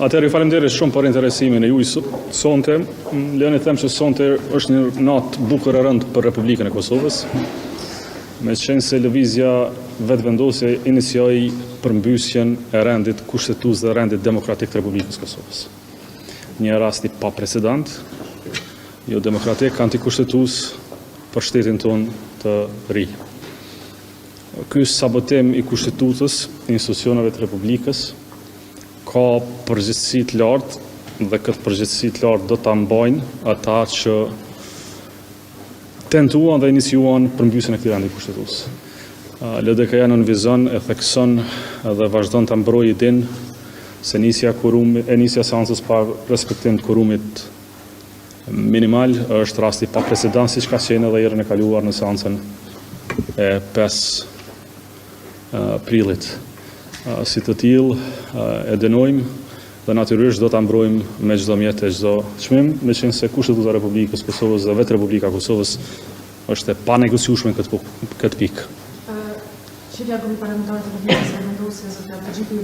Atëherë, faleminderit shumë për interesimin e juaj sonte. Lejoni të them se sonte është një natë bukur e rëndë për Republikën e Kosovës, meqenëse se lëvizja vetëvendosje inicioi përmbysjen e rendit kushtetues dhe rendit demokratik të Republikës Kosovës. Një rast i paprecedent, jo demokratik, antikushtetues për shtetin tonë të ri. Ky sabotim i kushtetutës, institucioneve të Republikës, ka përgjegjësi të lartë dhe këtë përgjegjësi të lartë do ta mbajnë ata që tentuan dhe iniciuan përmbysjen e këtij rendi kushtetues. LDK-ja nënvizon, e thekson dhe vazhdon të mbrojë idenë se nisja seancës pa respektim të quorumit minimal është rasti pa precedent, siç ka qenë edhe herën e kaluar në seancën e 5 prillit. Si të tillë e dënojmë dhe natyrisht do ta mbrojmë me çdo mjet e çdo çmim, meqenëse Kushtetuta e Republikës Kosovës dhe vetë Republika e Kosovës është e panegociueshme në këtë pikë. Qëllja grupi parlamentar të Republikës së Kosovës